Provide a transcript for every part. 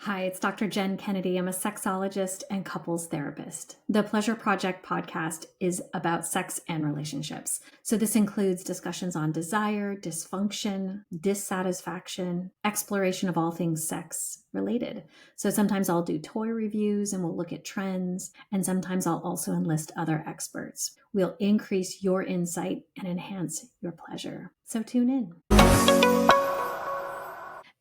Hi, it's Dr. Jen Kennedy. I'm a sexologist and couples therapist. The Pleasure Project podcast is about sex and relationships. So this includes discussions on desire, dysfunction, dissatisfaction, exploration of all things sex related. So sometimes I'll do toy reviews and we'll look at trends, and sometimes I'll also enlist other experts. We'll increase your insight and enhance your pleasure. So tune in.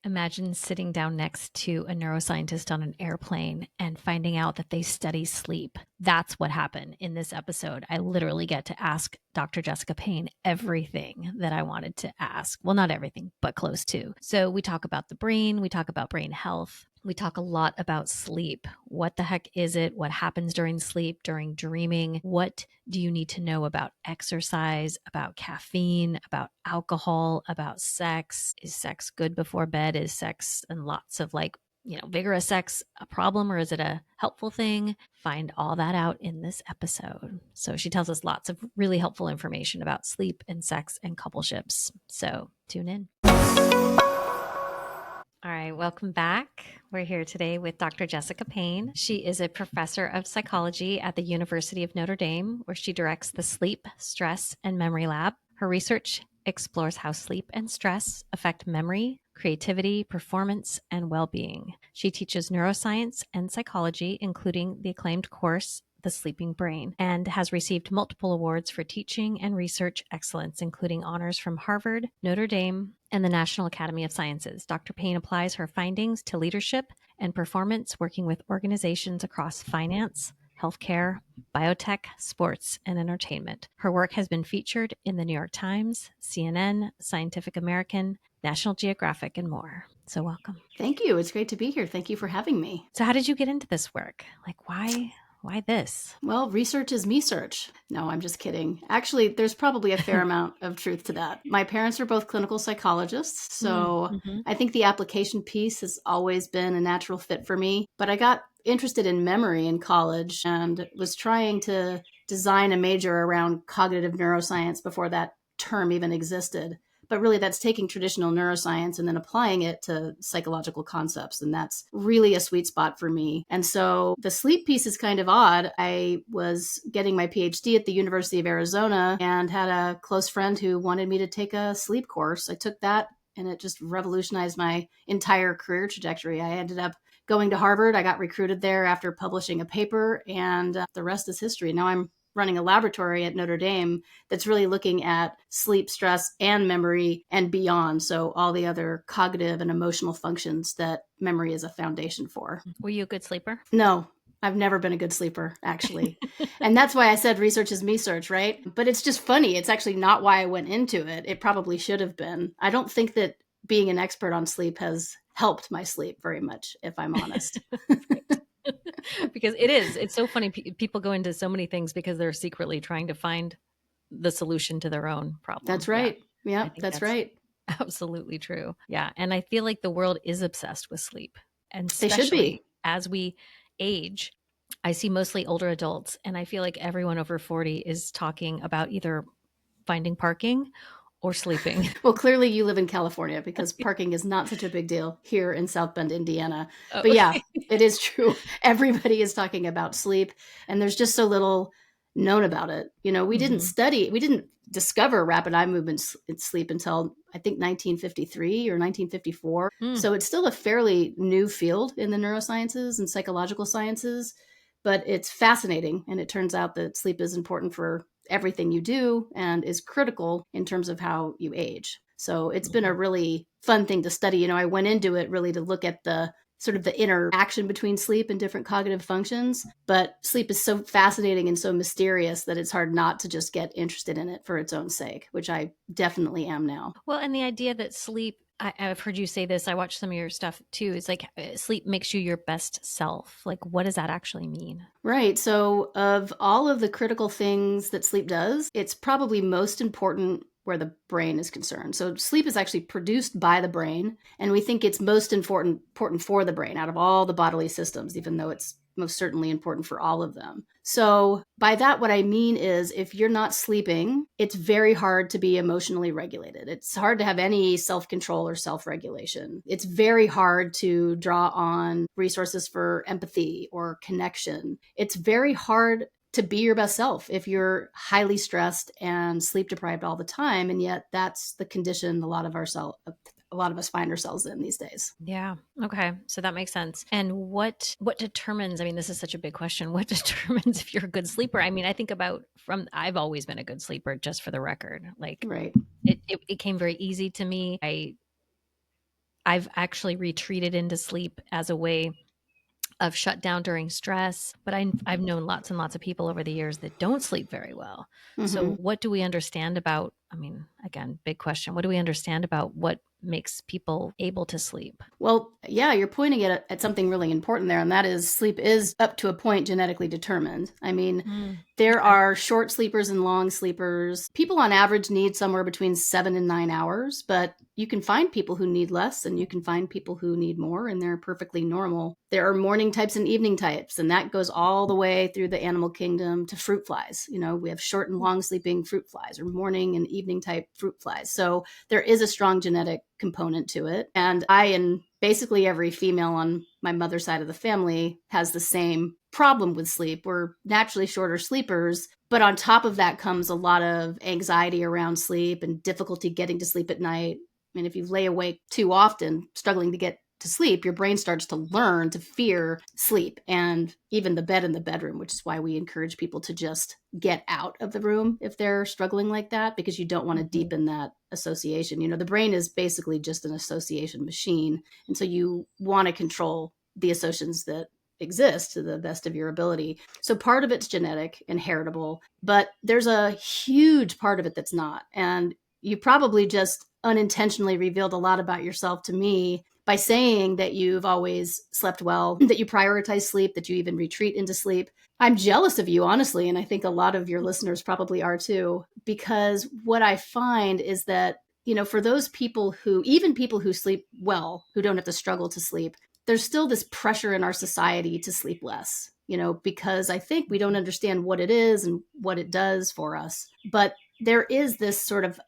Imagine sitting down next to a neuroscientist on an airplane and finding out that they study sleep. That's what happened in this episode. I literally get to ask Dr. Jessica Payne everything that I wanted to ask. Well, not everything, but close to. So we talk about the brain, we talk about brain health. We talk a lot about sleep. What the heck is it? What happens during sleep, during dreaming? What do you need to know about exercise, about caffeine, about alcohol, about sex? Is sex good before bed? Is sex and lots of vigorous sex a problem, or is it a helpful thing? Find all that out in this episode. So she tells us lots of really helpful information about sleep and sex and coupleships. So tune in. All right, welcome back. We're here today with Dr. Jessica Payne. She is a professor of psychology at the University of Notre Dame, where she directs the Sleep, Stress, and Memory Lab. Her research explores how sleep and stress affect memory, creativity, performance, and well-being. She teaches neuroscience and psychology, including the acclaimed course, The Sleeping Brain, and has received multiple awards for teaching and research excellence, including honors from Harvard, Notre Dame, and the National Academy of Sciences. Dr. Payne applies her findings to leadership and performance, working with organizations across finance, healthcare, biotech, sports, and entertainment. Her work has been featured in the New York Times, CNN, Scientific American, National Geographic, and more. So welcome. Thank you. It's great to be here. Thank you for having me. So how did you get into this work? Why this? Well, research is me search. No, I'm just kidding. Actually, there's probably a fair amount of truth to that. My parents are both clinical psychologists, so I think the application piece has always been a natural fit for me. But I got interested in memory in college and was trying to design a major around cognitive neuroscience before that term even existed. But really, that's taking traditional neuroscience and then applying it to psychological concepts. And that's really a sweet spot for me. And so the sleep piece is kind of odd. I was getting my PhD at the University of Arizona and had a close friend who wanted me to take a sleep course. I took that and it just revolutionized my entire career trajectory. I ended up going to Harvard. I got recruited there after publishing a paper, and the rest is history. Now I'm running a laboratory at Notre Dame that's really looking at sleep, stress, and memory and beyond. So all the other cognitive and emotional functions that memory is a foundation for. Were you a good sleeper? No, I've never been a good sleeper, actually. And that's why I said research is me search, right? But it's just funny. It's actually not why I went into it. It probably should have been. I don't think that being an expert on sleep has helped my sleep very much, if I'm honest. Because it's so funny. People go into so many things because they're secretly trying to find the solution to their own problem. That's right. Yeah, that's right. Absolutely true. Yeah. And I feel like the world is obsessed with sleep. And they should be. As we age, I see mostly older adults, and I feel like everyone over 40 is talking about either finding parking or sleeping. Well, clearly you live in California, because parking is not such a big deal here in South Bend, Indiana. But yeah, it is true. Everybody is talking about sleep, and there's just so little known about it. You know, we didn't discover rapid eye movement in sleep until I think 1953 or 1954. So it's still a fairly new field in the neurosciences and psychological sciences, but it's fascinating. And it turns out that sleep is important for everything you do and is critical in terms of how you age. So it's been a really fun thing to study. You know, I went into it really to look at the sort of the interaction between sleep and different cognitive functions. But sleep is so fascinating and so mysterious that it's hard not to just get interested in it for its own sake, which I definitely am now. Well, and the idea that sleep, I've heard you say this, I watched some of your stuff too. It's like sleep makes you your best self. Like, what does that actually mean? Right. So of all of the critical things that sleep does, it's probably most important where the brain is concerned. So sleep is actually produced by the brain, and we think it's most important for the brain out of all the bodily systems, even though it's most certainly important for all of them. So by that, what I mean is if you're not sleeping, it's very hard to be emotionally regulated. It's hard to have any self-control or self-regulation. It's very hard to draw on resources for empathy or connection. It's very hard to be your best self if you're highly stressed and sleep deprived all the time. And yet that's the condition a lot of us find ourselves in these days. Yeah. Okay. So that makes sense. And what determines, I mean, this is such a big question. What determines if you're a good sleeper? I mean, I think about I've always been a good sleeper, just for the record. Like, right. It came very easy to me. I've actually retreated into sleep as a way of shut down during stress, but I've known lots and lots of people over the years that don't sleep very well. Mm-hmm. So what do we understand about, I mean, again, big question. What do we understand about what makes people able to sleep? Well, yeah, you're pointing at something really important there, and that is sleep is up to a point genetically determined. I mean, there are short sleepers and long sleepers. People on average need somewhere between 7 and 9 hours, but you can find people who need less and you can find people who need more, and they're perfectly normal. There are morning types and evening types, and that goes all the way through the animal kingdom to fruit flies. You know, we have short and long sleeping fruit flies or morning and evening type fruit flies. So there is a strong genetic component to it. And basically every female on my mother's side of the family has the same problem with sleep. We're naturally shorter sleepers, but on top of that comes a lot of anxiety around sleep and difficulty getting to sleep at night. I mean, if you lay awake too often, struggling to get to sleep, your brain starts to learn to fear sleep and even the bed in the bedroom, which is why we encourage people to just get out of the room if they're struggling like that, because you don't want to deepen that association. You know, the brain is basically just an association machine. And so you want to control the associations that exist to the best of your ability. So part of it's genetic and heritable, but there's a huge part of it that's not. And you probably just unintentionally revealed a lot about yourself to me by saying that you've always slept well, that you prioritize sleep, that you even retreat into sleep. I'm jealous of you, honestly, and I think a lot of your listeners probably are too, because what I find is that, you know, for those people even people who sleep well, who don't have to struggle to sleep, there's still this pressure in our society to sleep less, you know, because I think we don't understand what it is and what it does for us. But there is this sort of,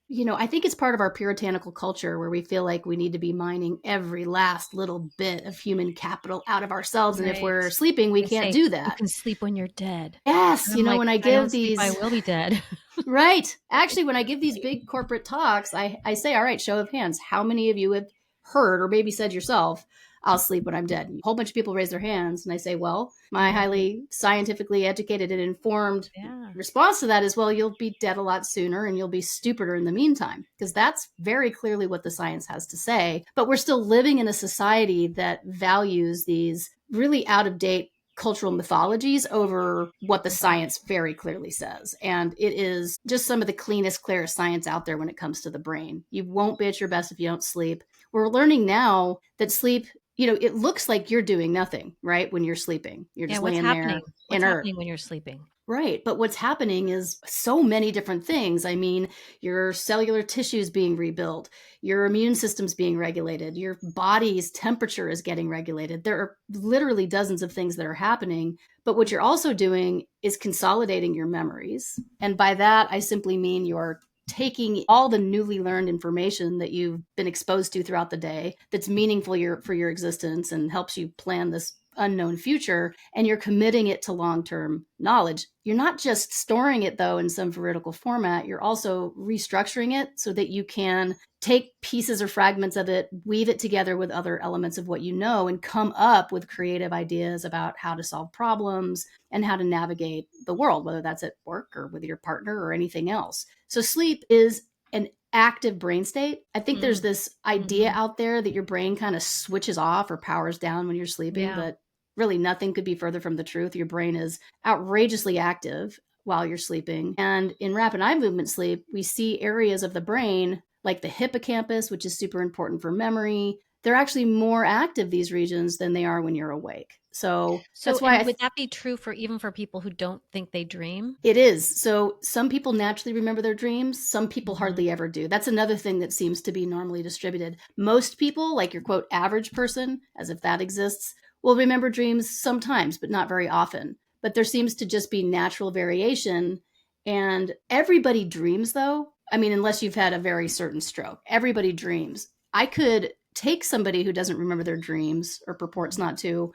you know, I think it's part of our puritanical culture where we feel like we need to be mining every last little bit of human capital out of ourselves. Right. And if we're sleeping, we can't do that. You can sleep when you're dead. Yes. You know, like, when I give these, I will be dead. Right. Actually, when I give these big corporate talks, I say, all right, show of hands, how many of you have heard or maybe said yourself, I'll sleep when I'm dead? And a whole bunch of people raise their hands. And I say, well, my highly scientifically educated and informed response to that is, well, you'll be dead a lot sooner and you'll be stupider in the meantime, because that's very clearly what the science has to say. But we're still living in a society that values these really out of date cultural mythologies over what the science very clearly says. And it is just some of the cleanest, clearest science out there when it comes to the brain. You won't be at your best if you don't sleep. We're learning now that sleep, you know, it looks like you're doing nothing, right? When you're sleeping, you're just laying there What's happening when you're sleeping? Right. But what's happening is so many different things. I mean, your cellular tissue is being rebuilt, your immune system's being regulated, your body's temperature is getting regulated. There are literally dozens of things that are happening. But what you're also doing is consolidating your memories. And by that, I simply mean you're taking all the newly learned information that you've been exposed to throughout the day that's meaningful for your existence and helps you plan this unknown future, and you're committing it to long-term knowledge. You're not just storing it, though, in some veridical format. You're also restructuring it so that you can take pieces or fragments of it, weave it together with other elements of what you know, and come up with creative ideas about how to solve problems and how to navigate the world, whether that's at work or with your partner or anything else. So sleep is an active brain state. I think there's this idea out there that your brain kind of switches off or powers down when you're sleeping, but really nothing could be further from the truth. Your brain is outrageously active while you're sleeping. And in rapid eye movement sleep, we see areas of the brain like the hippocampus, which is super important for memory. They're actually more active, these regions, than they are when you're awake. So that's why would that be true even for people who don't think they dream? It is. So some people naturally remember their dreams. Some people hardly ever do. That's another thing that seems to be normally distributed. Most people, like your quote average person, as if that exists, will remember dreams sometimes, but not very often. But there seems to just be natural variation. And everybody dreams, though. I mean, unless you've had a very certain stroke, everybody dreams. I could take somebody who doesn't remember their dreams or purports not to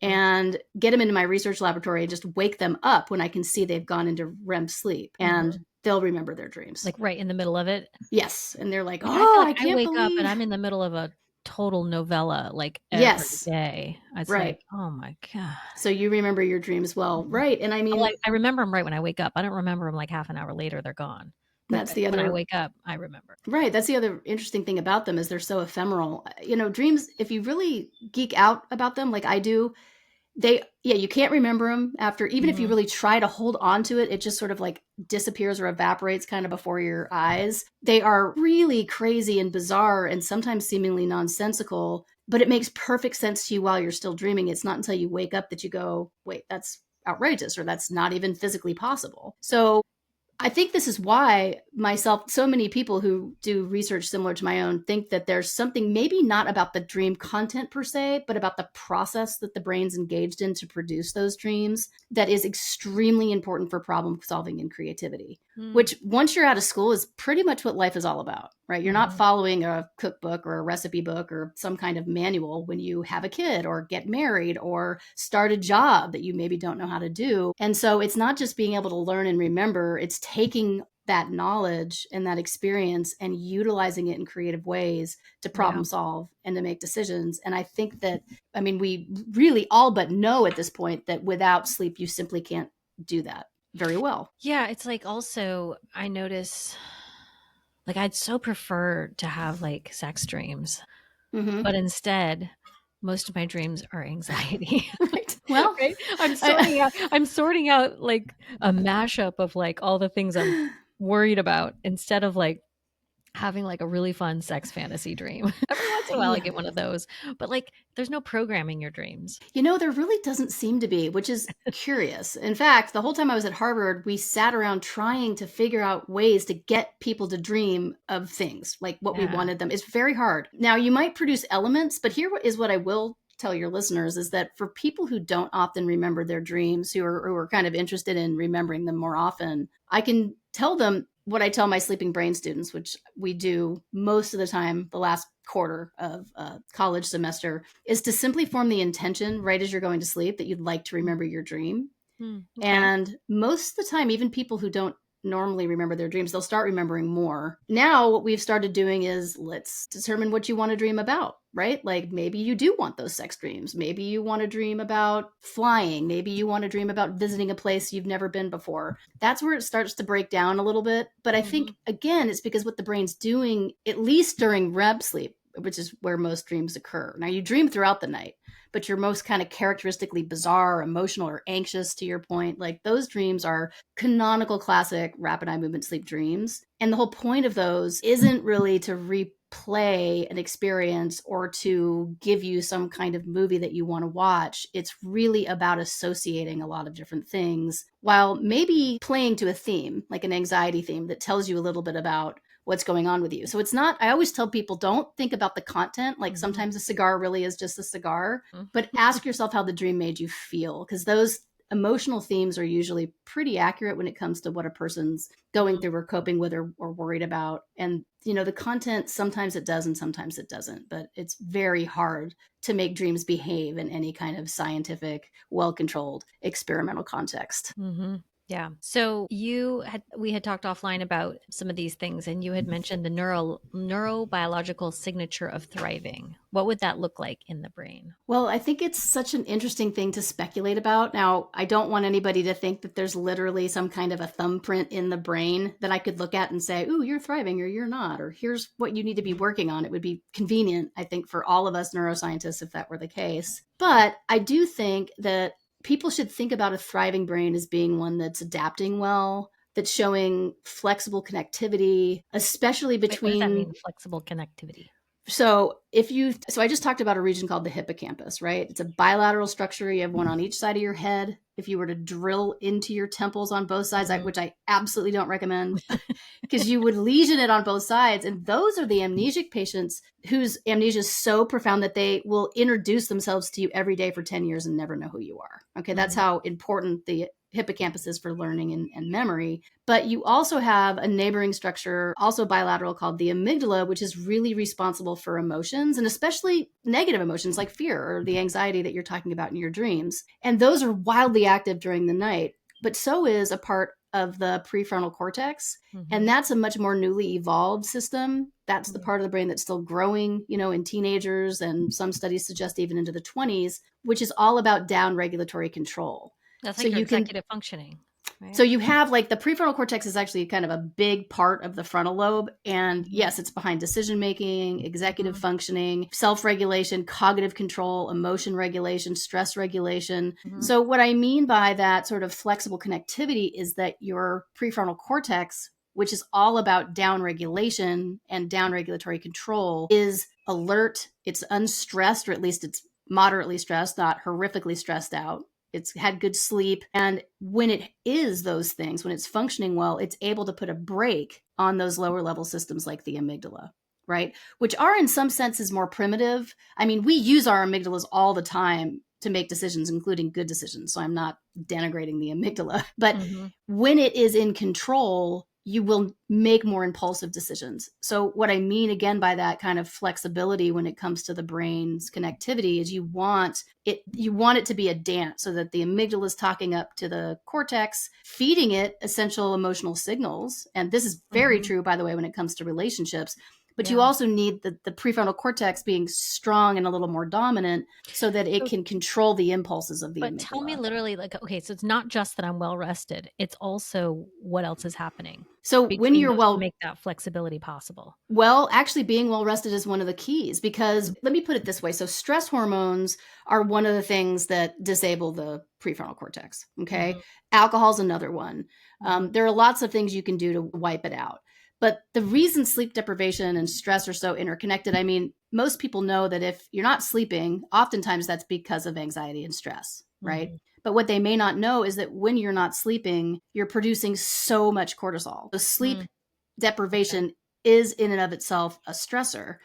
and get them into my research laboratory and just wake them up when I can see they've gone into REM sleep, and they'll remember their dreams. Like right in the middle of it? Yes. And they're like, I feel like I can't wake up and believe. I'm in the middle of a total novella, like every day. It's like, oh my God. So you remember your dreams well. Right. And I mean, like, I remember them right when I wake up. I don't remember them like half an hour later, they're gone. That's the other, when I wake up, I remember. Right. That's the other interesting thing about them, is they're so ephemeral. You know, dreams, if you really geek out about them, like I do, you can't remember them after, even if you really try to hold on to it, it just sort of like disappears or evaporates kind of before your eyes. They are really crazy and bizarre and sometimes seemingly nonsensical, but it makes perfect sense to you while you're still dreaming. It's not until you wake up that you go, wait, that's outrageous, or that's not even physically possible. So I think this is why so many people who do research similar to my own think that there's something maybe not about the dream content per se, but about the process that the brain's engaged in to produce those dreams that is extremely important for problem solving and creativity, which once you're out of school is pretty much what life is all about, right? You're not following a cookbook or a recipe book or some kind of manual when you have a kid or get married or start a job that you maybe don't know how to do. And so it's not just being able to learn and remember, it's taking that knowledge and that experience and utilizing it in creative ways to problem solve and to make decisions. And I think that, I mean, we really all but know at this point that without sleep, you simply can't do that very well. Yeah. It's like, also, I notice, like, I'd so prefer to have like sex dreams, but instead, most of my dreams are anxiety. Right. Well, right? I'm sorting out like a mashup of like all the things I'm worried about, instead of like having like a really fun sex fantasy dream. Every once in a while I get one of those, but like there's no programming your dreams. You know, there really doesn't seem to be, which is curious. In fact, the whole time I was at Harvard, we sat around trying to figure out ways to get people to dream of things, like what we wanted them. It's very hard. Now, you might produce elements, but here is what I will tell your listeners, is that for people who don't often remember their dreams, who are kind of interested in remembering them more often, I can tell them what I tell my sleeping brain students, which we do most of the time, the last quarter of a college semester, is to simply form the intention right as you're going to sleep that you'd like to remember your dream. Okay. And most of the time, even people who don't normally remember their dreams, they'll start remembering more. Now, what we've started doing is, let's determine what you want to dream about, right? Like maybe you do want those sex dreams. Maybe you want to dream about flying. Maybe you want to dream about visiting a place you've never been before. That's where it starts to break down a little bit. But I think, again, it's because what the brain's doing, at least during REM sleep, which is where most dreams occur. Now, you dream throughout the night, but you're most kind of characteristically bizarre, emotional, or anxious, to your point. Like those dreams are canonical, classic rapid eye movement sleep dreams. And the whole point of those isn't really to replay an experience or to give you some kind of movie that you want to watch. It's really about associating a lot of different things while maybe playing to a theme, like an anxiety theme that tells you a little bit about what's going on with you. So it's not, I always tell people, don't think about the content. Like sometimes a cigar really is just a cigar, but ask yourself how the dream made you feel, because those emotional themes are usually pretty accurate when it comes to what a person's going through or coping with or worried about. And, you know, the content, sometimes it does and sometimes it doesn't, but it's very hard to make dreams behave in any kind of scientific, well-controlled experimental context. Yeah. So we had talked offline about some of these things, and you had mentioned the neurobiological signature of thriving. What would that look like in the brain? Well, I think it's such an interesting thing to speculate about. Now, I don't want anybody to think that there's literally some kind of a thumbprint in the brain that I could look at and say, ooh, you're thriving or you're not, or here's what you need to be working on. It would be convenient, I think, for all of us neuroscientists if that were the case. But I do think that people should think about a thriving brain as being one that's adapting well, that's showing flexible connectivity, especially between... What does that mean, flexible connectivity? So I just talked about a region called the hippocampus, right? It's a bilateral structure. You have one on each side of your head. If you were to drill into your temples on both sides, which I absolutely don't recommend, because you would lesion it on both sides. And those are the amnesic patients whose amnesia is so profound that they will introduce themselves to you every day for 10 years and never know who you are. Okay, that's how important the hippocampus is for learning and memory. But you also have a neighboring structure, also bilateral, called the amygdala, which is really responsible for emotions, and especially negative emotions like fear or the anxiety that you're talking about in your dreams. And those are wildly active during the night. But so is a part of the prefrontal cortex. And that's a much more newly evolved system. That's the part of the brain that's still growing, in teenagers, and some studies suggest even into the 20s, which is all about down regulatory control. That's like your executive functioning. Right? So you have like the prefrontal cortex is actually kind of a big part of the frontal lobe. And yes, it's behind decision making, executive functioning, self-regulation, cognitive control, emotion regulation, stress regulation. So what I mean by that sort of flexible connectivity is that your prefrontal cortex, which is all about down regulation and down regulatory control, is alert, it's unstressed, or at least it's moderately stressed, not horrifically stressed out. It's had good sleep. And when it is those things, when it's functioning well, it's able to put a brake on those lower level systems like the amygdala, right? Which are in some senses more primitive. I mean, we use our amygdalas all the time to make decisions, including good decisions. So I'm not denigrating the amygdala. But when it is in control, you will make more impulsive decisions. So what I mean again by that kind of flexibility when it comes to the brain's connectivity is you want it to be a dance, so that the amygdala is talking up to the cortex, feeding it essential emotional signals. And this is very true, by the way, when it comes to relationships. But you also need the prefrontal cortex being strong and a little more dominant so that it can control the impulses of the amygdala. But tell me literally, like, okay, so it's not just that I'm well rested. It's also what else is happening. So when you're to make that flexibility possible. Well, actually being well rested is one of the keys, because let me put it this way. So stress hormones are one of the things that disable the prefrontal cortex. Okay. Alcohol is another one. There are lots of things you can do to wipe it out. But the reason sleep deprivation and stress are so interconnected, I mean, most people know that if you're not sleeping, oftentimes that's because of anxiety and stress, right? But what they may not know is that when you're not sleeping, you're producing so much cortisol. So sleep deprivation is in and of itself a stressor.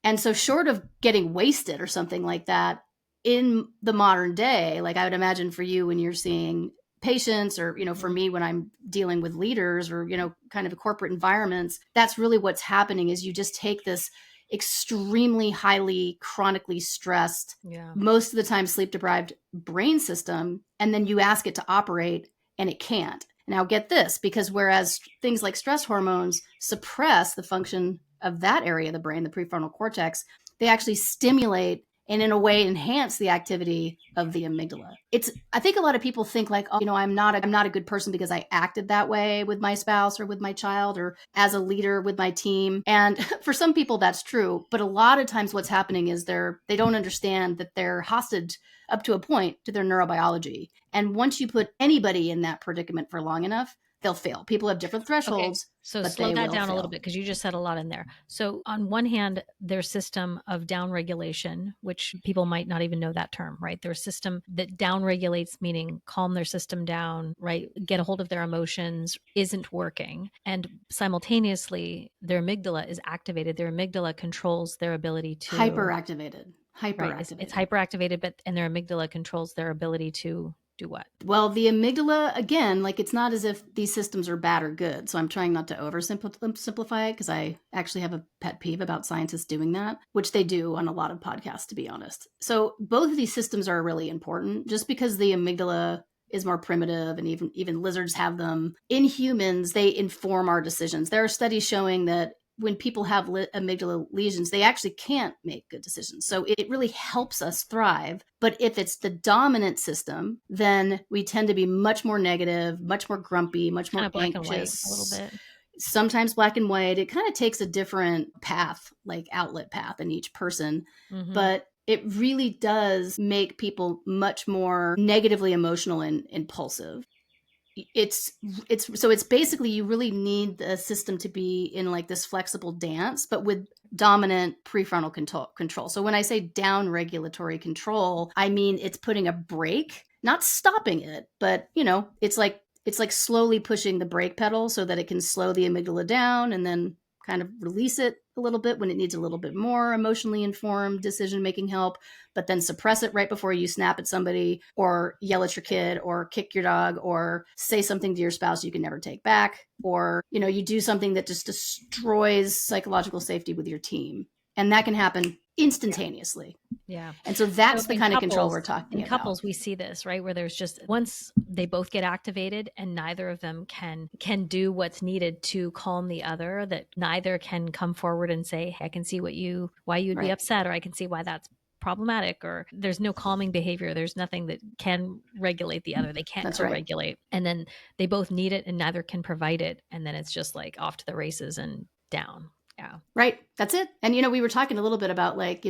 And so short of getting wasted or something like that in the modern day, like I would imagine for you when you're seeing patients, or, for me when I'm dealing with leaders or, kind of corporate environments, that's really what's happening is you just take this extremely highly chronically stressed, most of the time sleep deprived brain system, and then you ask it to operate and it can't. Now get this, because whereas things like stress hormones suppress the function of that area of the brain, the prefrontal cortex, they actually stimulate and in a way enhance the activity of the amygdala. I think a lot of people think like, I'm not a good person because I acted that way with my spouse or with my child or as a leader with my team. And for some people that's true, but a lot of times what's happening is they don't understand that they're hostage up to a point to their neurobiology. And once you put anybody in that predicament for long enough, they'll fail. People have different thresholds. Okay. So but slow that down fail. a little bit, because you just said a lot in there. So on one hand, their system of down regulation, which people might not even know that term, right? Their system that down regulates, meaning calm their system down, right? Get a hold of their emotions, isn't working. And simultaneously, their amygdala is activated. Their amygdala controls their ability to hyperactivated. Right. It's hyperactivated, and their amygdala controls their ability to do what? Well, the amygdala, again, like it's not as if these systems are bad or good. So I'm trying not to oversimplify it, because I actually have a pet peeve about scientists doing that, which they do on a lot of podcasts, to be honest. So both of these systems are really important. Just because the amygdala is more primitive, and even lizards have them, in humans, they inform our decisions. There are studies showing that when people have amygdala lesions, they actually can't make good decisions. So it really helps us thrive. But if it's the dominant system, then we tend to be much more negative, much more grumpy, much more black anxious. And white, a little bit. Sometimes black and white. It kind of takes a different path, like outlet path in each person. But it really does make people much more negatively emotional and impulsive. it's basically, you really need the system to be in like this flexible dance, but with dominant prefrontal control. So when I say down regulatory control, I mean it's putting a brake, not stopping it, but it's like slowly pushing the brake pedal so that it can slow the amygdala down and then kind of release it a little bit when it needs a little bit more emotionally informed decision-making help, but then suppress it right before you snap at somebody or yell at your kid or kick your dog or say something to your spouse you can never take back, or, you do something that just destroys psychological safety with your team. And that can happen instantaneously. Yeah. And so that's the kind of control we're talking about. In couples, we see this, right? Where there's just, once they both get activated and neither of them can do what's needed to calm the other, that neither can come forward and say, hey, I can see why you'd be upset, or I can see why that's problematic, or there's no calming behavior. There's nothing that can regulate the other. They can't co-regulate. Right. And then they both need it and neither can provide it. And then it's just like off to the races and down. Yeah. Right. That's it. And, we were talking a little bit about like,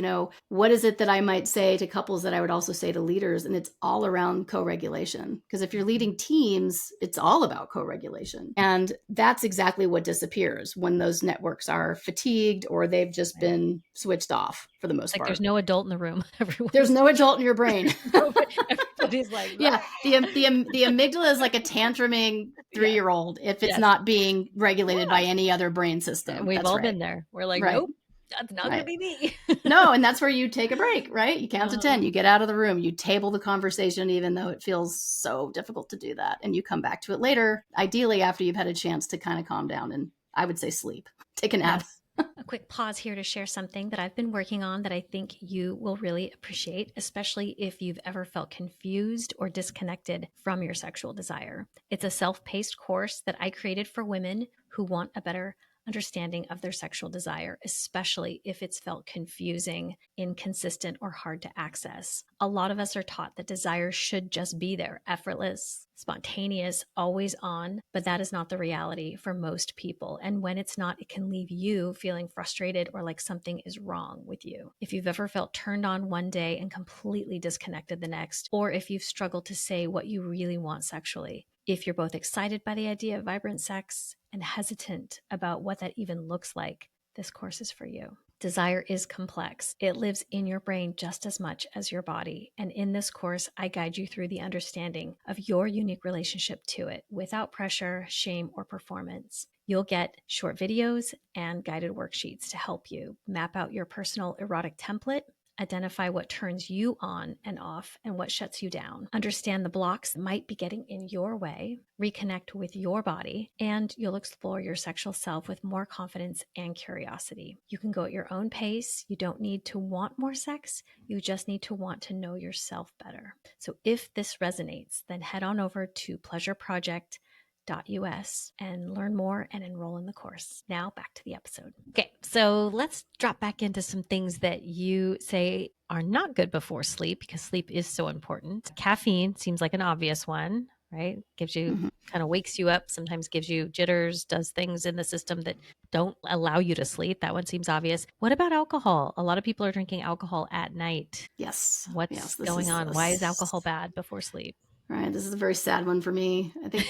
what is it that I might say to couples that I would also say to leaders? And it's all around co-regulation. Because if you're leading teams, it's all about co-regulation. And that's exactly what disappears when those networks are fatigued or they've just been switched off for the most part. There's no adult in the room. There's no adult in your brain. Everybody's like, yeah, the amygdala is like a tantruming 3-year-old if it's not being regulated by any other brain system. We've all been there. We're like, nope, that's not going to be me. No, and that's where you take a break, right? You count to 10, you get out of the room, you table the conversation, even though it feels so difficult to do that. And you come back to it later, ideally after you've had a chance to kind of calm down and I would say sleep, take a nap. Yes. A quick pause here to share something that I've been working on that I think you will really appreciate, especially if you've ever felt confused or disconnected from your sexual desire. It's a self-paced course that I created for women who want a better understanding of their sexual desire, especially if it's felt confusing, inconsistent, or hard to access. A lot of us are taught that desire should just be there, effortless, spontaneous, always on, but that is not the reality for most people. And when it's not, it can leave you feeling frustrated or like something is wrong with you. If you've ever felt turned on one day and completely disconnected the next, or if you've struggled to say what you really want sexually, if you're both excited by the idea of vibrant sex and hesitant about what that even looks like, this course is for you. Desire is complex. It lives in your brain just as much as your body. And in this course, I guide you through the understanding of your unique relationship to it without pressure, shame, or performance. You'll get short videos and guided worksheets to help you map out your personal erotic template, identify what turns you on and off and what shuts you down, understand the blocks that might be getting in your way, reconnect with your body, and you'll explore your sexual self with more confidence and curiosity. You can go at your own pace. You don't need to want more sex. You just need to want to know yourself better. So if this resonates, then head on over to pleasureproject.us and learn more and enroll in the course. Now back to the episode. Okay, so let's drop back into some things that you say are not good before sleep, because sleep is so important. Caffeine seems like an obvious one, right? Gives you, kind of wakes you up, sometimes gives you jitters, does things in the system that don't allow you to sleep. That one seems obvious. What about alcohol? A lot of people are drinking alcohol at night. Yes. What's going on? Why is alcohol bad before sleep? Right. This is a very sad one for me. I think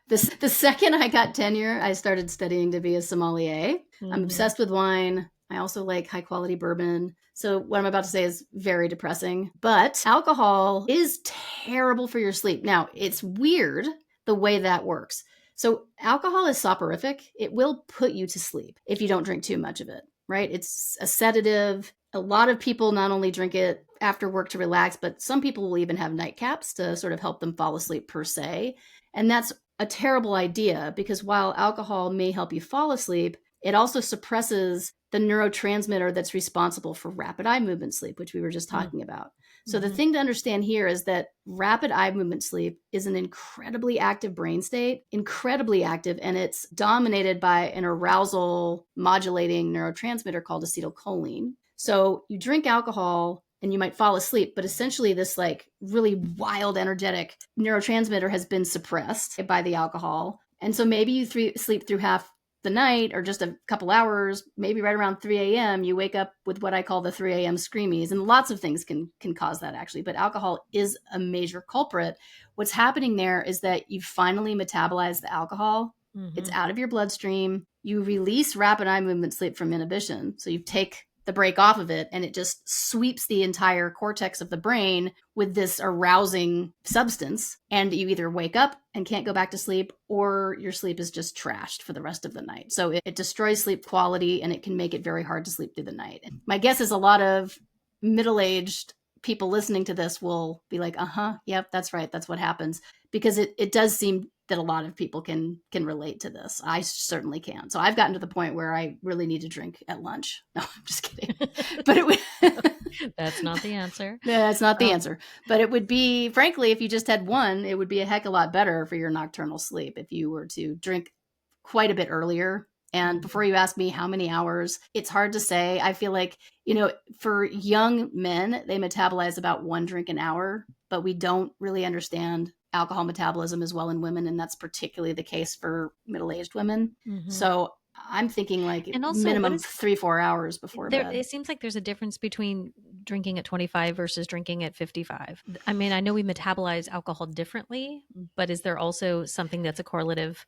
the second I got tenure, I started studying to be a sommelier. I'm obsessed with wine. I also like high quality bourbon. So what I'm about to say is very depressing, but alcohol is terrible for your sleep. Now, it's weird the way that works. So alcohol is soporific. It will put you to sleep if you don't drink too much of it, right? It's a sedative. A lot of people not only drink it after work to relax, but some people will even have nightcaps to sort of help them fall asleep per se. And that's a terrible idea, because while alcohol may help you fall asleep, it also suppresses the neurotransmitter that's responsible for rapid eye movement sleep, which we were just talking about. So the thing to understand here is that rapid eye movement sleep is an incredibly active brain state, incredibly active, and it's dominated by an arousal modulating neurotransmitter called acetylcholine. So you drink alcohol and you might fall asleep, but essentially this like really wild, energetic neurotransmitter has been suppressed by the alcohol. And so maybe you sleep through half the night or just a couple hours, maybe right around 3 a.m., you wake up with what I call the 3 a.m. screamies. And lots of things can cause that, actually. But alcohol is a major culprit. What's happening there is that you finally metabolize the alcohol. It's out of your bloodstream. You release rapid eye movement sleep from inhibition. So you take the brake off of it, and it just sweeps the entire cortex of the brain with this arousing substance. And you either wake up and can't go back to sleep, or your sleep is just trashed for the rest of the night. So it destroys sleep quality, and it can make it very hard to sleep through the night. My guess is a lot of middle-aged people listening to this will be like, yep, that's right. That's what happens. Because it does seem that a lot of people can relate to this. I certainly can. So I've gotten to the point where I really need to drink at lunch. No, I'm just kidding. But that's not the answer. Yeah, that's not the answer. But it would be, frankly, if you just had one, it would be a heck of a lot better for your nocturnal sleep if you were to drink quite a bit earlier. And before you ask me how many hours, it's hard to say. I feel like, for young men, they metabolize about 1 drink an hour, but we don't really understand alcohol metabolism as well in women. And that's particularly the case for middle-aged women. So I'm thinking like also, minimum 3-4 hours before bed. It seems like there's a difference between drinking at 25 versus drinking at 55. I mean, I know we metabolize alcohol differently, but is there also something that's a correlative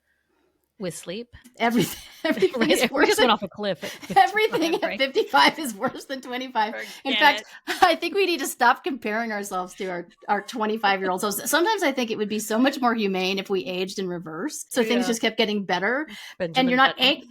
with sleep? Everything right? is worse. We're just went off a cliff. Everything at 55 is worse than 25. In fact, I think we need to stop comparing ourselves to our 25-year-olds. So sometimes I think it would be so much more humane if we aged in reverse. So things just kept getting better. And you're not and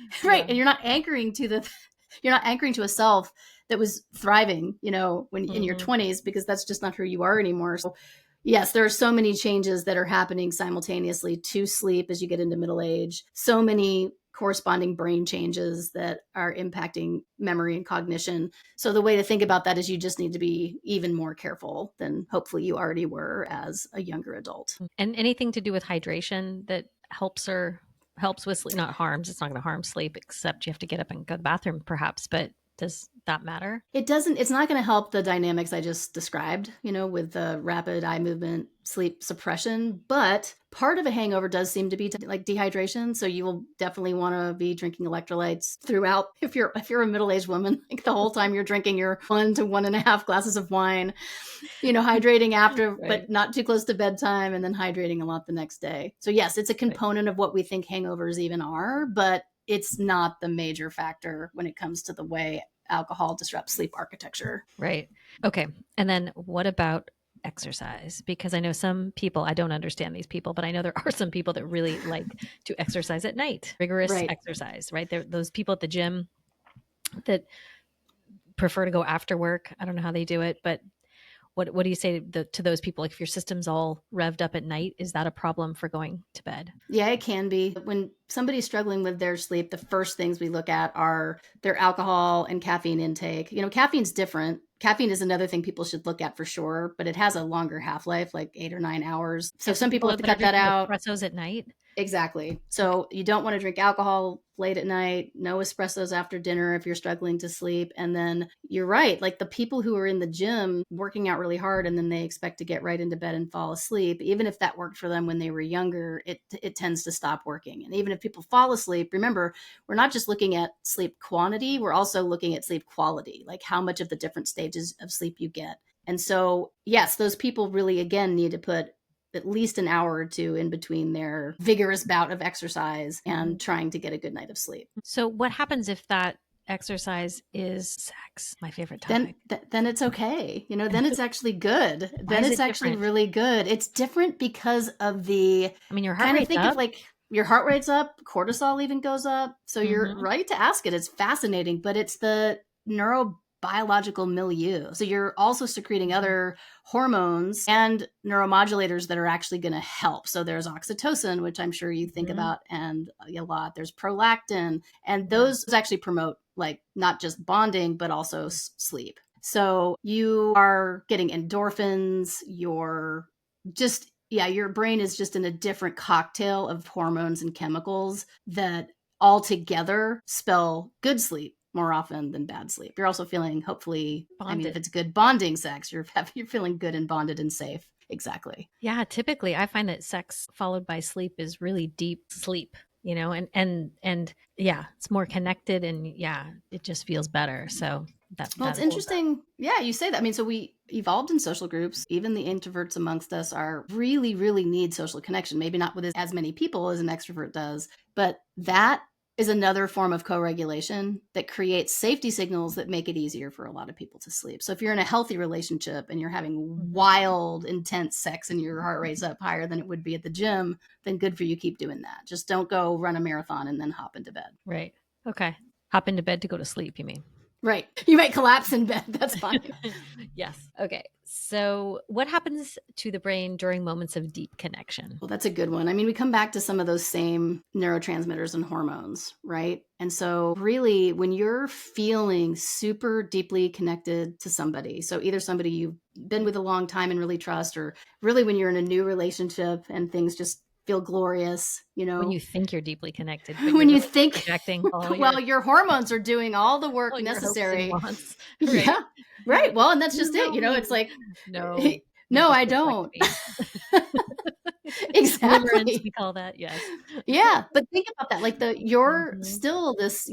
you're not anchoring to a self that was thriving, when in your 20s, because that's just not who you are anymore. So yes, there are so many changes that are happening simultaneously to sleep as you get into middle age. So many corresponding brain changes that are impacting memory and cognition. So the way to think about that is you just need to be even more careful than hopefully you already were as a younger adult. And anything to do with hydration that helps with sleep, not harms. It's not going to harm sleep, except you have to get up and go to the bathroom perhaps, but does that matter? It doesn't. It's not going to help the dynamics I just described, with the rapid eye movement, sleep suppression. But part of a hangover does seem to be like dehydration. So you will definitely want to be drinking electrolytes throughout. If you're a middle-aged woman, like the whole time you're drinking your 1 to 1.5 glasses of wine, hydrating after, right, but not too close to bedtime, and then hydrating a lot the next day. So yes, it's a component of what we think hangovers even are, but it's not the major factor when it comes to the way alcohol disrupts sleep architecture. Right. Okay. And then what about exercise? Because I know some people, I don't understand these people, but I know there are some people that really like to exercise at night, rigorous exercise, right? There, those people at the gym that prefer to go after work. I don't know how they do it, but what do you say to those people? Like if your system's all revved up at night, is that a problem for going to bed? Yeah, it can be. When somebody's struggling with their sleep, the first things we look at are their alcohol and caffeine intake. Caffeine's different. Caffeine is another thing people should look at for sure, but it has a longer half-life, like 8 or 9 hours. So some people have to cut that out. Espressos at night? Exactly. So you don't want to drink alcohol late at night, no espressos after dinner if you're struggling to sleep. And then you're right, like the people who are in the gym working out really hard and then they expect to get right into bed and fall asleep, even if that worked for them when they were younger, it tends to stop working. And even if people fall asleep, remember, we're not just looking at sleep quantity, we're also looking at sleep quality, like how much of the different stages of sleep you get. And so, yes, those people really, again, need to put at least an hour or two in between their vigorous bout of exercise and trying to get a good night of sleep. So what happens if that exercise is sex? My favorite topic. Then it's okay. Then it's actually good. Then it's actually really good. It's different because of your heart rate's up. Of like your heart rate's up, cortisol even goes up. So you're right to ask it. It's fascinating, but it's the neurobiological milieu. So you're also secreting other hormones and neuromodulators that are actually going to help. So there's oxytocin, which I'm sure you think about and a lot. There's prolactin, and those actually promote like not just bonding, but also sleep. So you are getting endorphins, your brain is just in a different cocktail of hormones and chemicals that all together spell good sleep more often than bad sleep. You're also feeling, hopefully, bonded. If it's good bonding sex, you're feeling good and bonded and safe. Exactly. Yeah, typically I find that sex followed by sleep is really deep sleep. and yeah, it's more connected, and yeah, it just feels better. So Well, it's that holds up. interesting. Yeah, you say that. I mean, so we evolved in social groups. Even the introverts amongst us are really, really need social connection. Maybe not with as many people as an extrovert does, but that is another form of co-regulation that creates safety signals that make it easier for a lot of people to sleep. So if you're in a healthy relationship and you're having wild, intense sex and your heart rate's up higher than it would be at the gym, then good for you. Keep doing that. Just don't go run a marathon and then hop into bed. Right. Okay. Hop into bed to go to sleep, you mean? Right. You might collapse in bed. That's fine. Yes. Okay. So, what happens to the brain during moments of deep connection? Well, that's a good one. I mean, we come back to some of those same neurotransmitters and hormones, right? And so, really, when you're feeling super deeply connected to somebody, so either somebody you've been with a long time and really trust, or really when you're in a new relationship and things just feel glorious, When you think you're deeply connected, but when you're you really think, projecting all well, your hormones are doing all the work all your hopes and necessary. wants. Right? Yeah. Right. Well, and that's You just know it. me. It's like, No, you no, just I reflect don't. me. Limerence, Exactly. we call that. Yes. Yeah, but think about that. Like you're Mhm. still this,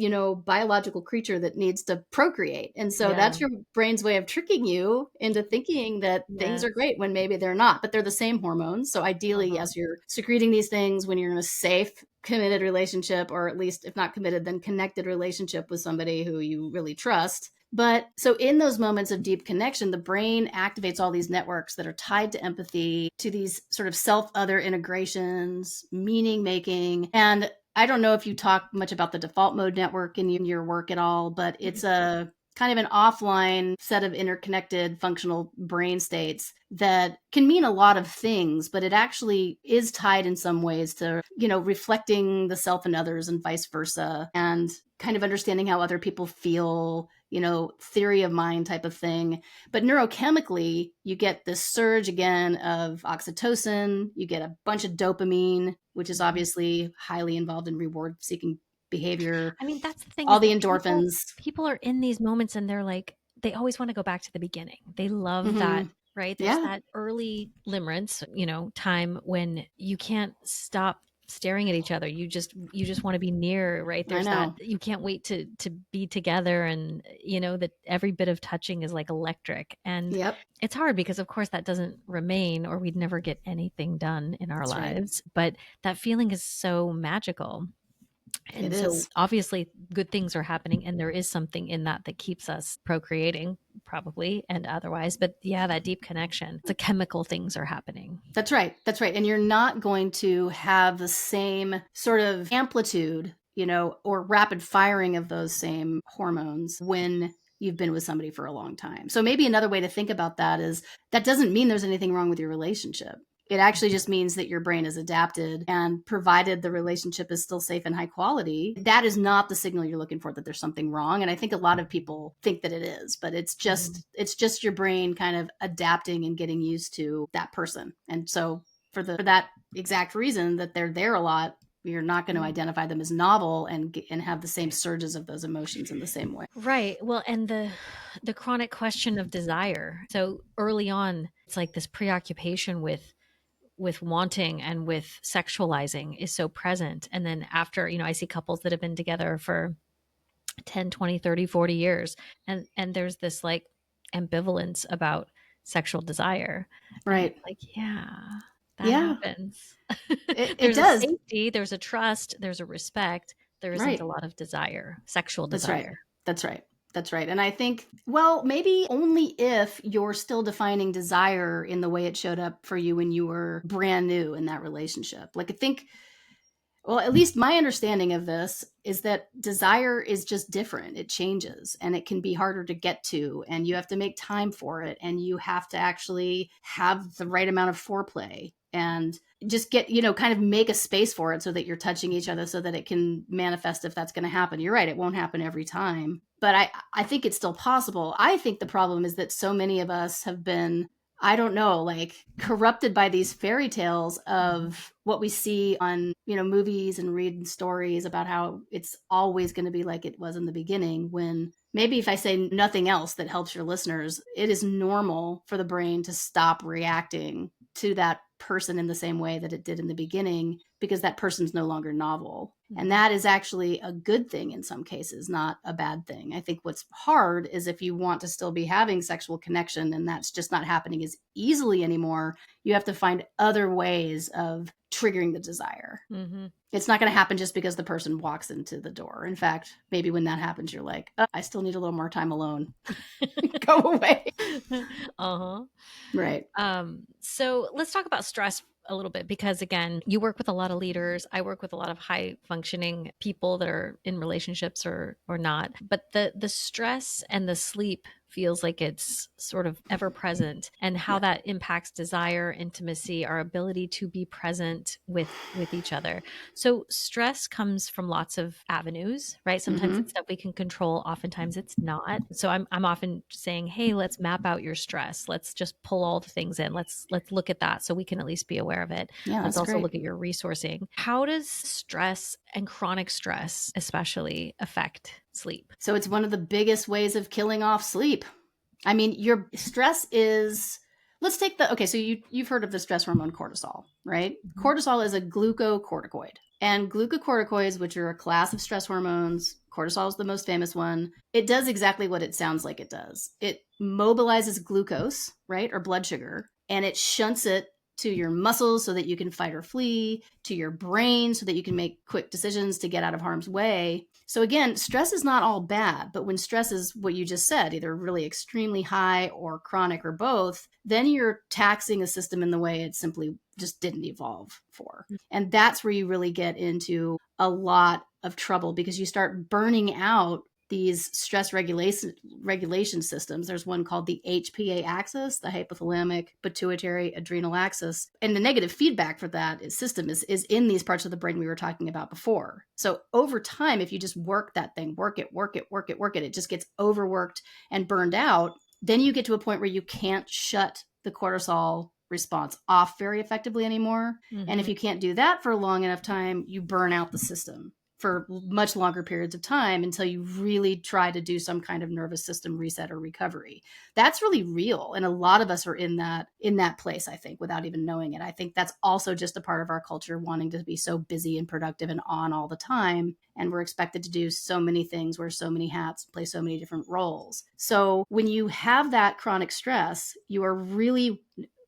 biological creature that needs to procreate. And so Yeah. that's your brain's way of tricking you into thinking that things Yes. are great when maybe they're not, but they're the same hormones. So ideally, Uh-huh. yes, you're secreting these things when you're in a safe, committed relationship, or at least if not committed, then connected relationship with somebody who you really trust. But so in those moments of deep connection, the brain activates all these networks that are tied to empathy, to these sort of self-other integrations, meaning making. And I don't know if you talk much about the default mode network in your work at all, but it's a kind of an offline set of interconnected functional brain states that can mean a lot of things, but it actually is tied in some ways to, reflecting the self and others and vice versa, and kind of understanding how other people feel, theory of mind type of thing. But neurochemically, you get this surge again of oxytocin, you get a bunch of dopamine, which is obviously highly involved in reward seeking behavior, I mean, that's the thing, all is the that endorphins. people are in these moments and they're like, they always want to go back to the beginning. They love that, right? There's Yeah, that early limerence, time when you can't stop staring at each other. You just want to be near, right? I There's that, know. you can't wait to be together, and that every bit of touching is like electric. And Yep, it's hard because of course that doesn't remain, or we'd never get anything done in our that's right. lives. But that feeling is so magical. It And so is. obviously good things are happening, and there is something in that that keeps us procreating, probably, and otherwise. But yeah, that deep connection, the chemical things are happening. That's right. That's right. And you're not going to have the same sort of amplitude, or rapid firing of those same hormones when you've been with somebody for a long time. So maybe another way to think about that is that doesn't mean there's anything wrong with your relationship. It actually just means that your brain is adapted, and provided the relationship is still safe and high quality, that is not the signal you're looking for that there's something wrong. And I think a lot of people think that it is, but it's just your brain kind of adapting and getting used to that person. And so for that exact reason that they're there a lot, you're not going to identify them as novel and have the same surges of those emotions in the same way. Right. Well, and the chronic question of desire. So early on, it's like this preoccupation with wanting and with sexualizing is so present. And then after, I see couples that have been together for 10, 20, 30, 40 years, and there's this like ambivalence about sexual desire. And Right. it's like, yeah, that Yeah, happens. it There's a does. safety, there's a trust, there's a respect. There isn't a Right. lot of desire, sexual That's right. desire. That's right. That's right. And I think, well, maybe only if you're still defining desire in the way it showed up for you when you were brand new in that relationship. Like, I think, well, at least my understanding of this is that desire is just different. It changes, and it can be harder to get to, and you have to make time for it, and you have to actually have the right amount of foreplay and just get, kind of make a space for it so that you're touching each other so that it can manifest if that's going to happen. You're right. It won't happen every time, but I think it's still possible. I think the problem is that so many of us have been, I don't know, like corrupted by these fairy tales of what we see on, movies and read stories about how it's always going to be like it was in the beginning, when maybe if I say nothing else that helps your listeners, it is normal for the brain to stop reacting to that person in the same way that it did in the beginning, because that person's no longer novel. And that is actually a good thing in some cases, not a bad thing. I think what's hard is if you want to still be having sexual connection and that's just not happening as easily anymore, you have to find other ways of triggering the desire. Mm-hmm. It's not going to happen just because the person walks into the door. In fact, maybe when that happens, you're like, oh, I still need a little more time alone. Go away. Uh-huh. Right. So let's talk about stress a little bit, because again, you work with a lot of leaders. I work with a lot of high functioning people that are in relationships or not. But the stress and the sleep feels like it's sort of ever present, and how that impacts desire, intimacy, our ability to be present with each other. So stress comes from lots of avenues, right? Sometimes it's stuff we can control, oftentimes it's not. So I'm often saying, hey, let's map out your stress. Let's just pull all the things in. Let's look at that so we can at least be aware of it. Yeah, let's that's also great. look at your resourcing. How does stress and chronic stress especially affect sleep? So it's one of the biggest ways of killing off sleep. I mean, your stress is, let's take so you've heard of the stress hormone cortisol, right? Mm-hmm. Cortisol is a glucocorticoid. And glucocorticoids, which are a class of stress hormones, cortisol is the most famous one. It does exactly what it sounds like it does. It mobilizes glucose, right? Or blood sugar, and it shunts it to your muscles so that you can fight or flee, to your brain so that you can make quick decisions to get out of harm's way. So again, stress is not all bad, but when stress is what you just said, either really extremely high or chronic or both, then you're taxing a system in the way it simply just didn't evolve for. And that's where you really get into a lot of trouble, because you start burning out these stress regulation systems. There's one called the HPA axis, the hypothalamic pituitary adrenal axis. And the negative feedback for that system is in these parts of the brain we were talking about before. So over time, if you just work that thing, work it, it just gets overworked and burned out. Then you get to a point where you can't shut the cortisol response off very effectively anymore. Mm-hmm. And if you can't do that for a long enough time, you burn out the system for much longer periods of time until you really try to do some kind of nervous system reset or recovery. That's really real. And a lot of us are in that place, I think, without even knowing it. I think that's also just a part of our culture, wanting to be so busy and productive and on all the time. And we're expected to do so many things, wear so many hats, play so many different roles. So when you have that chronic stress, you are really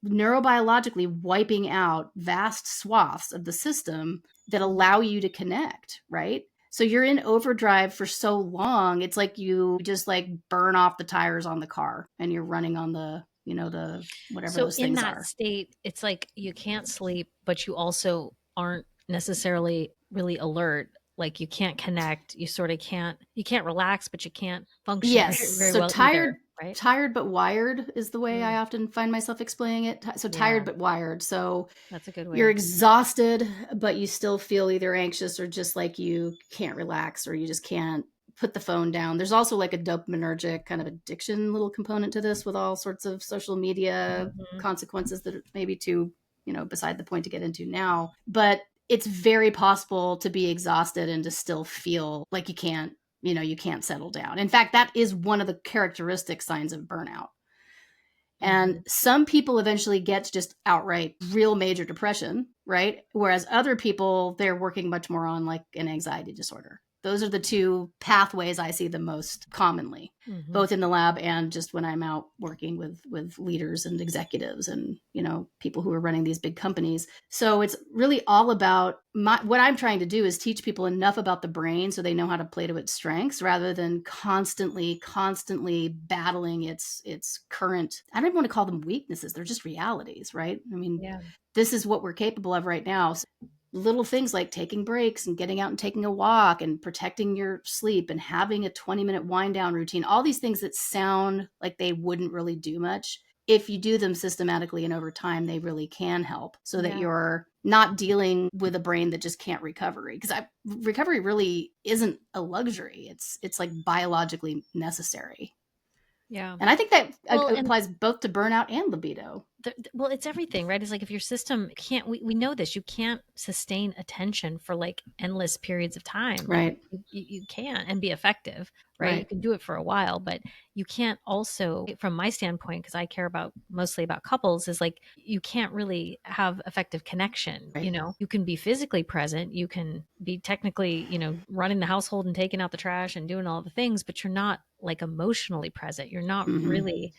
neurobiologically wiping out vast swaths of the system that allow you to connect, right? So you're in overdrive for so long, it's like you just like burn off the tires on the car and you're running on the whatever those things are. So in that state, it's like you can't sleep, but you also aren't necessarily really alert. Like you can't connect, you can't relax, but you can't function very well either. Right? Tired but wired is the way I often find myself explaining it. So tired but wired. So that's a good way. You're exhausted, but you still feel either anxious or just like you can't relax, or you just can't put the phone down. There's also like a dopaminergic kind of addiction little component to this, with all sorts of social media consequences that are maybe too, beside the point to get into now. But it's very possible to be exhausted and to still feel like you can't settle down. In fact, that is one of the characteristic signs of burnout. And some people eventually get to just outright real major depression, right? Whereas other people, they're working much more on like an anxiety disorder. Those are the two pathways I see the most commonly, both in the lab and just when I'm out working with leaders and executives and, people who are running these big companies. So it's really all about what I'm trying to do is teach people enough about the brain so they know how to play to its strengths, rather than constantly battling its current, I don't even want to call them weaknesses. They're just realities, right? I mean, this is what we're capable of right now. So little things like taking breaks and getting out and taking a walk and protecting your sleep and having a 20-minute wind down routine, all these things that sound like they wouldn't really do much, if you do them systematically and over time, they really can help, so that you're not dealing with a brain that just can't recovery. Because recovery really isn't a luxury. It's like biologically necessary. Yeah. And I think that applies both to burnout and libido. well, it's everything, right? It's like if your system can't, we know this, you can't sustain attention for like endless periods of time. Like Right. you can't and be effective, right? You Right. can do it for a while, but you can't also, from my standpoint, because I care about mostly about couples, is like you can't really have effective connection. Right. You know, you can be physically present, you can be technically, running the household and taking out the trash and doing all the things, but you're not like emotionally present. You're not really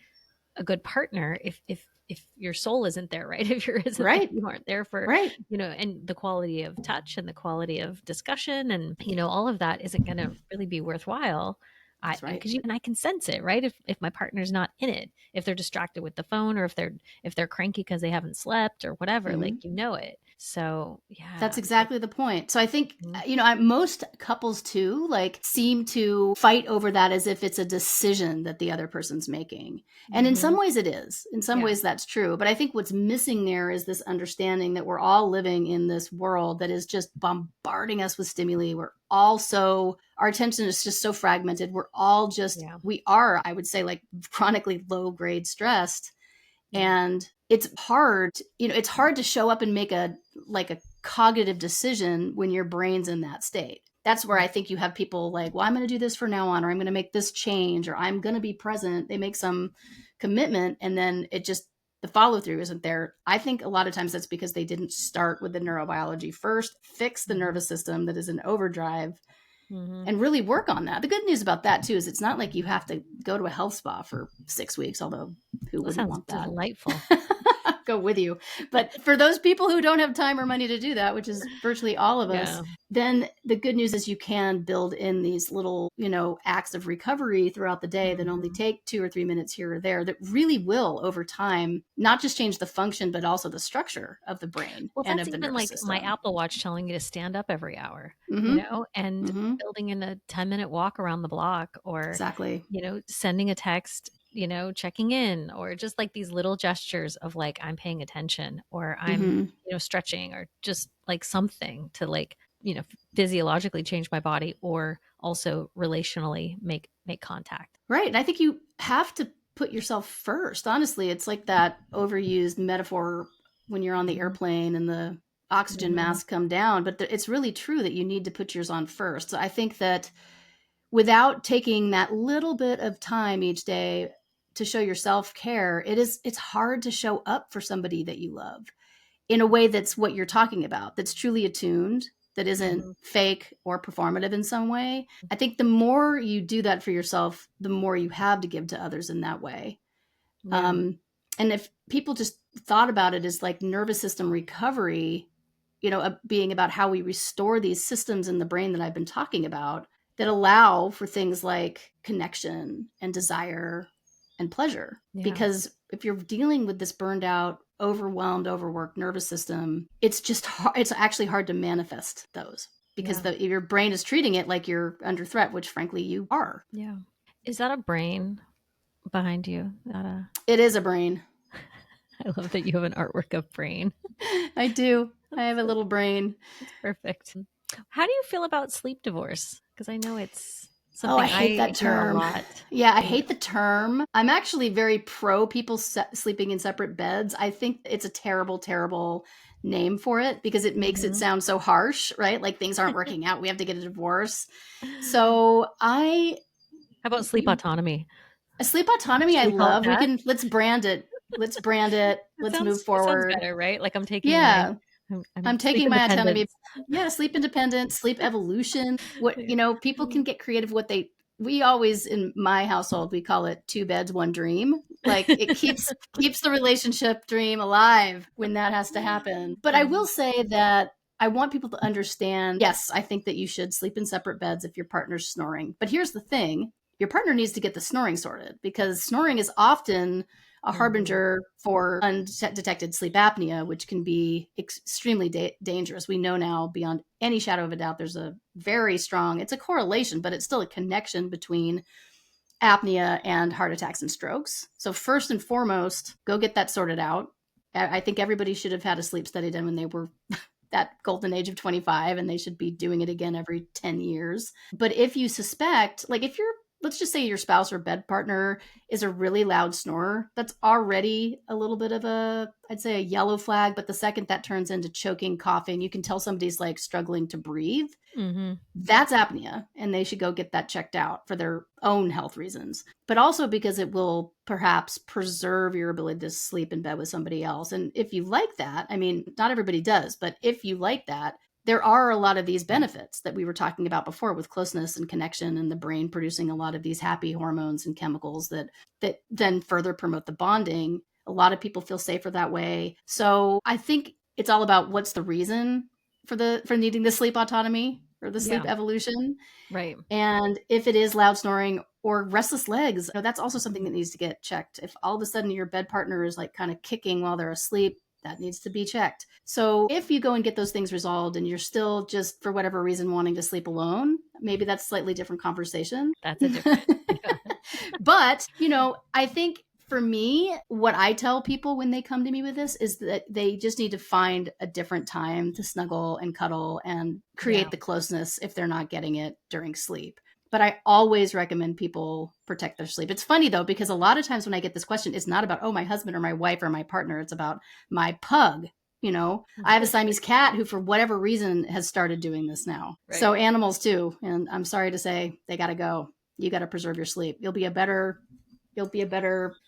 a good partner if your soul isn't there, right? If Right. you aren't there for, Right. and the quality of touch and the quality of discussion and, all of that isn't going to really be worthwhile. That's right. Because I can sense it, right? If my partner's not in it, if they're distracted with the phone, or if they're cranky because they haven't slept or whatever, like, it. So yeah, That's exactly the point. So I think, Mhm. most couples too, like, seem to fight over that as if it's a decision that the other person's making. And in some Mhm. ways it is. In some Yeah. ways that's true. But I think what's missing there is this understanding that we're all living in this world that is just bombarding us with stimuli. Our attention is just so fragmented. We're all just, Yeah. we are, I would say, like, chronically low grade stressed. Yeah. And it's hard, it's hard to show up and make a cognitive decision when your brain's in that state. That's where I think you have people like, well, I'm going to do this from now on, or I'm going to make this change, or I'm going to be present. They make some commitment, and then the follow through isn't there. I think a lot of times that's because they didn't start with the neurobiology first, fix the nervous system that is in overdrive, and really work on that. The good news about that too is it's not like you have to go to a health spa for 6 weeks, although who That wouldn't sounds want that? delightful. Go with you. But for those people who don't have time or money to do that, which is virtually all of us, then the good news is you can build in these little, acts of recovery throughout the day that only take 2 or 3 minutes here or there that really will over time not just change the function, but also the structure of the brain Well, and that's of the even nervous like my system. Apple Watch telling you to stand up every hour, and Mm-hmm. building in a 10-minute walk around the block, or, Exactly. sending a text, checking in, or just like these little gestures of like, I'm paying attention, or I'm, stretching, or just like something to like, physiologically change my body, or also relationally make contact. Right. And I think you have to put yourself first. Honestly, it's like that overused metaphor when you're on the airplane and the oxygen masks come down, but it's really true that you need to put yours on first. So I think that without taking that little bit of time each day to show your self-care, it's hard to show up for somebody that you love in a way that's what you're talking about, that's truly attuned, that isn't fake or performative in some way. I think the more you do that for yourself, the more you have to give to others in that way. Yeah. And if people just thought about it as like nervous system recovery, being about how we restore these systems in the brain that I've been talking about that allow for things like connection and desire and pleasure. Yeah. Because if you're dealing with this burned out, overwhelmed, overworked nervous system, it's just it's actually hard to manifest those because your brain is treating it like you're under threat, which frankly you are. Yeah. Is that a brain behind you? It is a brain. I love that you have an artwork of brain. I do. I have a little brain. It's perfect. How do you feel about sleep divorce? Because I know it's something I hate that term. A lot. Yeah, I hate the term. I'm actually very pro people sleeping in separate beds. I think it's a terrible, terrible name for it because it makes it sound so harsh, right? Like things aren't working out. We have to get a divorce. So how about sleep autonomy? Sleep autonomy, I love. Let's brand it. Let's move forward. Sounds better, right? Like I'm taking I'm taking my autonomy. Yeah, sleep independence, sleep evolution. People can get creative. We always, in my household, we call it 2 beds, 1 dream. Like it keeps the relationship dream alive when that has to happen. But I will say that I want people to understand, yes, I think that you should sleep in separate beds if your partner's snoring. But here's the thing. Your partner needs to get the snoring sorted because snoring is often a harbinger for undetected sleep apnea, which can be extremely dangerous. We know now beyond any shadow of a doubt, there's a very strong, it's a correlation, but it's still a connection between apnea and heart attacks and strokes. So first and foremost, go get that sorted out. I think everybody should have had a sleep study done when they were that golden age of 25, and they should be doing it again every 10 years. But if you suspect, like if you're let's just say your spouse or bed partner is a really loud snorer, that's already a little bit of I'd say a yellow flag. But the second that turns into choking, coughing, you can tell somebody's like struggling to breathe. Mm-hmm. That's apnea, and they should go get that checked out for their own health reasons, but also because it will perhaps preserve your ability to sleep in bed with somebody else. And if you like that, I mean, not everybody does, but if you like that, there are a lot of these benefits that we were talking about before with closeness and connection and the brain producing a lot of these happy hormones and chemicals that then further promote the bonding. A lot of people feel safer that way. So I think it's all about what's the reason for needing the sleep autonomy or the sleep evolution. Right. And if it is loud snoring or restless legs, that's also something that needs to get checked. If all of a sudden your bed partner is like kind of kicking while they're asleep, that needs to be checked. So if you go and get those things resolved and you're still just for whatever reason wanting to sleep alone, maybe that's a slightly different conversation. That's a different. But, I think for me, what I tell people when they come to me with this is that they just need to find a different time to snuggle and cuddle and create the closeness if they're not getting it during sleep. But I always recommend people protect their sleep. It's funny, though, because a lot of times when I get this question, it's not about, my husband or my wife or my partner. It's about my pug. I have a Siamese cat who, for whatever reason, has started doing this now. Right. So animals, too. And I'm sorry to say, they got to go. You got to preserve your sleep. You'll be a better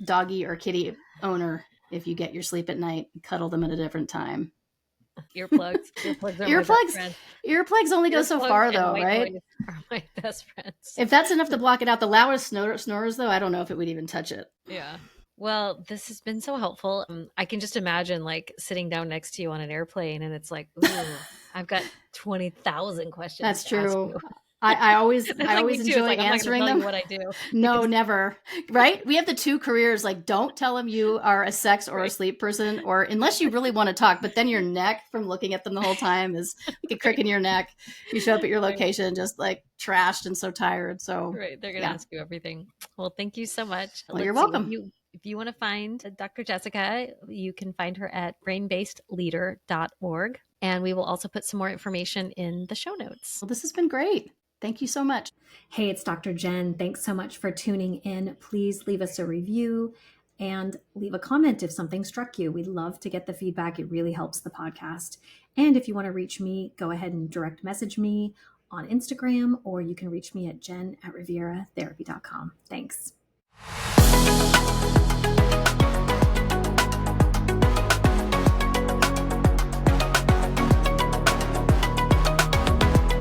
doggy or kitty owner if you get your sleep at night and cuddle them at a different time. Earplugs only go so far, though, right? Are my best friends. If that's enough to block it out, the loudest snorers, though, I don't know if it would even touch it. Yeah. Well, this has been so helpful. I can just imagine like sitting down next to you on an airplane, and it's like, ooh, I've got 20,000 questions. That's true. I always enjoy answering them. What I do. No, never. Right? We have the two careers. Like, don't tell them you are a sex or a sleep person, or unless you really want to talk. But then your neck from looking at them the whole time is like a crick in your neck. You show up at your location just like trashed and so tired. So they're going to ask you everything. Well, thank you so much. Well, you're welcome. If you want to find Dr. Jessica, you can find her at brainbasedleader.org. And we will also put some more information in the show notes. Well, this has been great. Thank you so much. Hey, it's Dr. Jen. Thanks so much for tuning in. Please leave us a review and leave a comment if something struck you. We'd love to get the feedback. It really helps the podcast. And if you want to reach me, go ahead and direct message me on Instagram, or you can reach me at jen@rivieratherapy.com. Thanks.